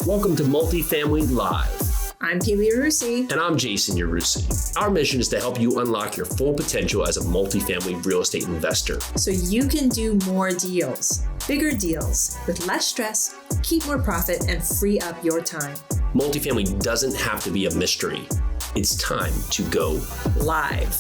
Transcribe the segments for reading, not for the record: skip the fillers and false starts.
Welcome to Multifamily Live. I'm Keely Rusi. And I'm Jason Yarusi. Our mission is to help you unlock your full potential as a multifamily real estate investor. So you can do more deals, bigger deals, with less stress, keep more profit, and free up your time. Multifamily doesn't have to be a mystery. It's time to go live.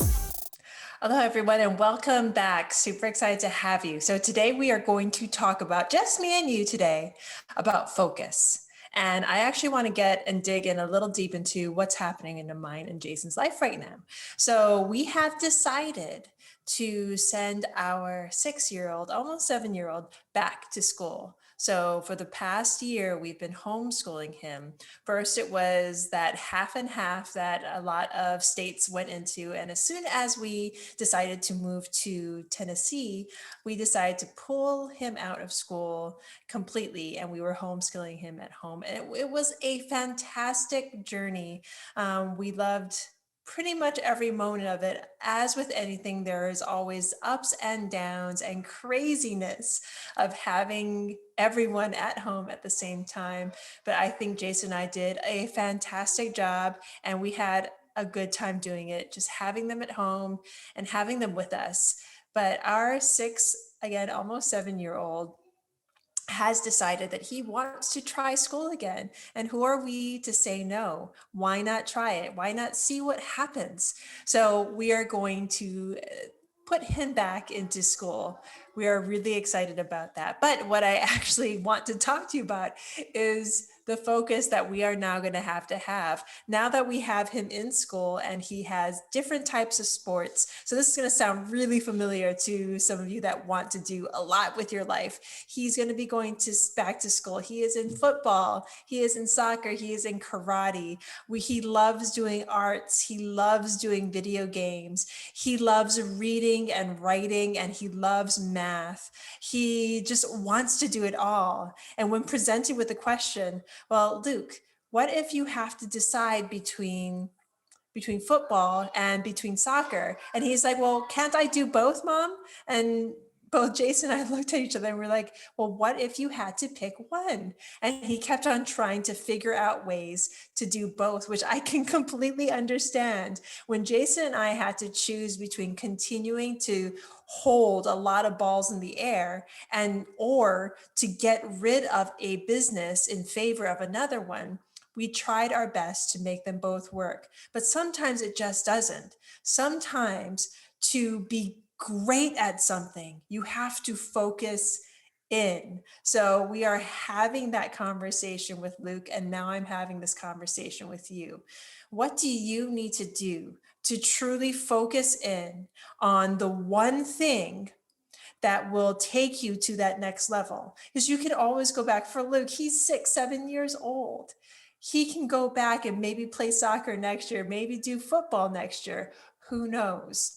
Hello, everyone, and welcome back. Super excited to have you. So today we are going to talk about, just me and you today, about focus. And I actually want to get and dig in a little deep into what's happening in mine and Jason's life right now. So we have decided to send our 6-year-old, almost 7-year-old, back to school. So for the past year, we've been homeschooling him. First, it was that half and half that a lot of states went into. And as soon as we decided to move to Tennessee, we decided to pull him out of school completely. And we were homeschooling him at home. And it was a fantastic journey. We loved pretty much every moment of it. As with anything, there is always ups and downs and craziness of having everyone at home at the same time. But I think Jason and I did a fantastic job, and we had a good time doing it, just having them at home and having them with us. But our 6, again, almost 7-year-old, has decided that he wants to try school again. And who are we to say no? Why not try it? Why not see what happens? So we are going to put him back into school. We are really excited about that. But what I actually want to talk to you about is the focus that we are now going to have. Now that we have him in school and he has different types of sports. So this is going to sound really familiar to some of you that want to do a lot with your life. He's going to be going back to school. He is in football. He is in soccer. He is in karate. He loves doing arts. He loves doing video games. He loves reading and writing, and he loves math. He just wants to do it all. And when presented with the question, well, Luke, what if you have to decide between football and between soccer? And he's like, well, can't I do both, Mom? And both Jason and I looked at each other and we're like, well, what if you had to pick one? And he kept on trying to figure out ways to do both, which I can completely understand. When Jason and I had to choose between continuing to hold a lot of balls in the air or to get rid of a business in favor of another one, we tried our best to make them both work. But sometimes it just doesn't. Sometimes to be great at something, you have to focus in. So we are having that conversation with Luke, and now I'm having this conversation with you. What do you need to do to truly focus in on the one thing that will take you to that next level? Because you can always go back. For Luke, he's 6, 7 years old. He can go back and maybe play soccer next year, maybe do football next year. Who knows?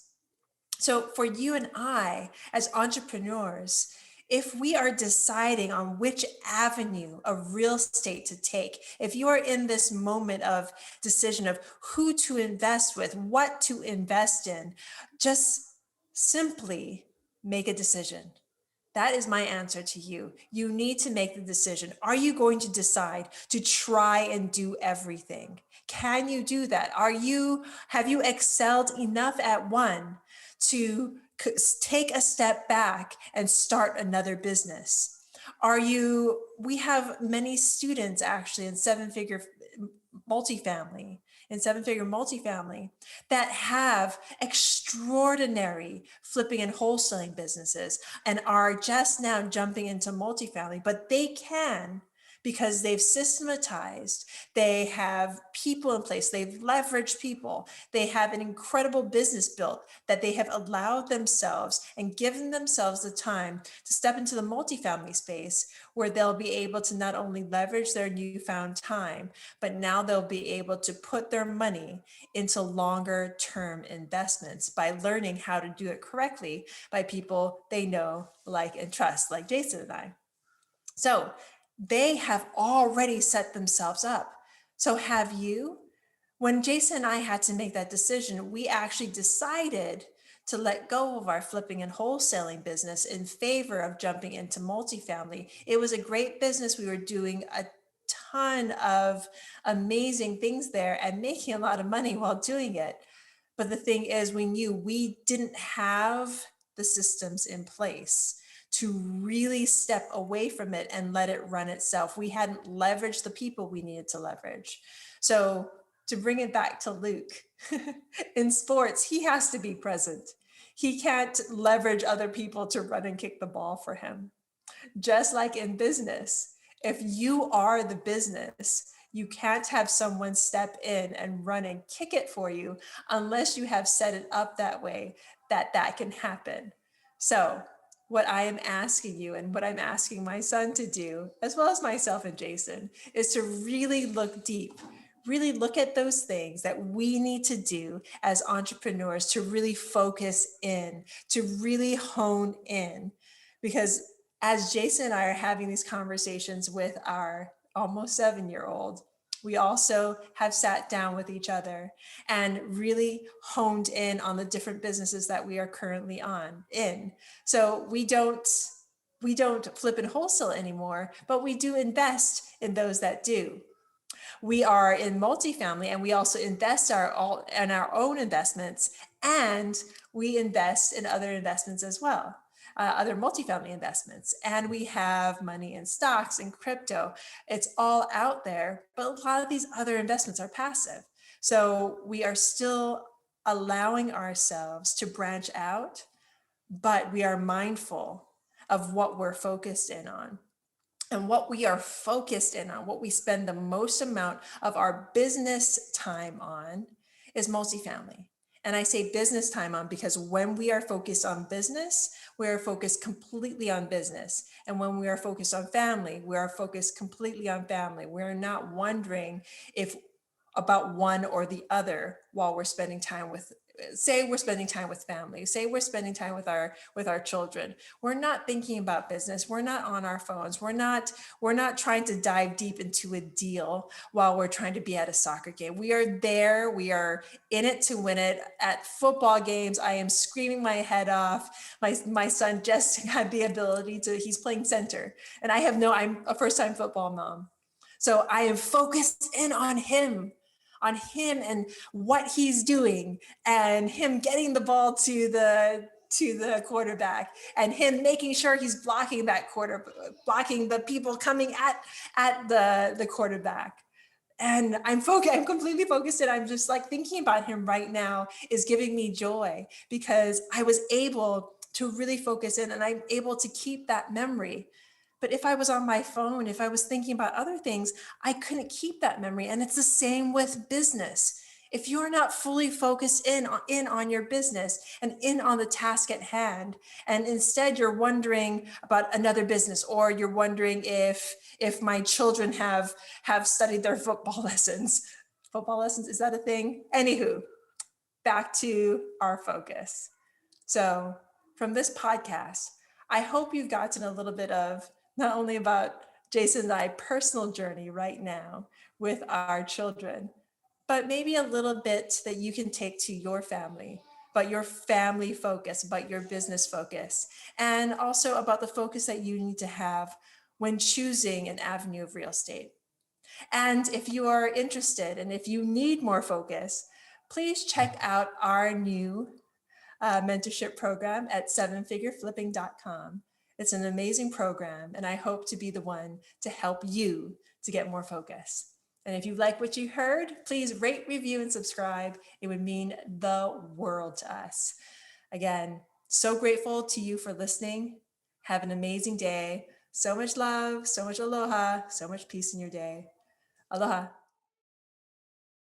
So for you and I, as entrepreneurs, if we are deciding on which avenue of real estate to take, if you are in this moment of decision of who to invest with, what to invest in, just simply make a decision. That is my answer to you. You need to make the decision. Are you going to decide to try and do everything? Can you do that? Have you excelled enough at one to take a step back and start another business? We have many students actually in seven-figure multifamily that have extraordinary flipping and wholesaling businesses and are just now jumping into multifamily, but they can because they've systematized, they have people in place, they've leveraged people, they have an incredible business built that they have allowed themselves and given themselves the time to step into the multifamily space where they'll be able to not only leverage their newfound time, but now they'll be able to put their money into longer term investments by learning how to do it correctly by people they know, like, and trust, like Jason and I. So they have already set themselves up. So have you? When Jason and I had to make that decision, we actually decided to let go of our flipping and wholesaling business in favor of jumping into multifamily. It was a great business. We were doing a ton of amazing things there and making a lot of money while doing it. But the thing is, we knew we didn't have the systems in place to really step away from it and let it run itself. We hadn't leveraged the people we needed to leverage. So to bring it back to Luke, in sports, he has to be present. He can't leverage other people to run and kick the ball for him. Just like in business, if you are the business, you can't have someone step in and run and kick it for you unless you have set it up that way that can happen. So what I am asking you and what I'm asking my son to do, as well as myself and Jason, is to really look deep, really look at those things that we need to do as entrepreneurs to really focus in, to really hone in. Because as Jason and I are having these conversations with our almost 7-year-old, we also have sat down with each other and really honed in on the different businesses that we are currently in. So we don't flip and wholesale anymore, but we do invest in those that do. We are in multifamily, and we also invest in our own investments, and we invest in other investments as well. Other multifamily investments, and we have money in stocks and crypto. It's all out there, but a lot of these other investments are passive. So we are still allowing ourselves to branch out, but we are mindful of what we're focused in on. And what we are focused in on, what we spend the most amount of our business time on, is multifamily. And I say business time on because when we are focused on business, we are focused completely on business. And when we are focused on family, we are focused completely on family. We're not wondering if about one or the other while we're spending time with, say we're spending time with family, say we're spending time with our children. We're not thinking about business. We're not on our phones. We're not trying to dive deep into a deal while we're trying to be at a soccer game. We are there. We are in it to win it. At football games, I am screaming my head off. My son just had the ability to, he's playing center. And I'm a first-time football mom. So I am focused in on him and what he's doing, and him getting the ball to the quarterback, and him making sure he's blocking the people coming at the quarterback. And I'm completely focused, and I'm just like thinking about him right now is giving me joy because I was able to really focus in, and I'm able to keep that memory. But if I was on my phone, if I was thinking about other things, I couldn't keep that memory. And it's the same with business. If you're not fully focused in on your business and in on the task at hand, and instead you're wondering about another business, or you're wondering if my children have studied their football lessons. Football lessons, is that a thing? Anywho, back to our focus. So from this podcast, I hope you've gotten a little bit of not only about Jason and I personal journey right now with our children, but maybe a little bit that you can take to your family, but your family focus, but your business focus, and also about the focus that you need to have when choosing an avenue of real estate. And if you are interested and if you need more focus, please check out our new mentorship program at sevenfigureflipping.com. It's an amazing program, and I hope to be the one to help you to get more focus. And if you like what you heard, please rate, review, and subscribe. It would mean the world to us. Again, so grateful to you for listening. Have an amazing day. So much love, so much aloha, so much peace in your day. Aloha.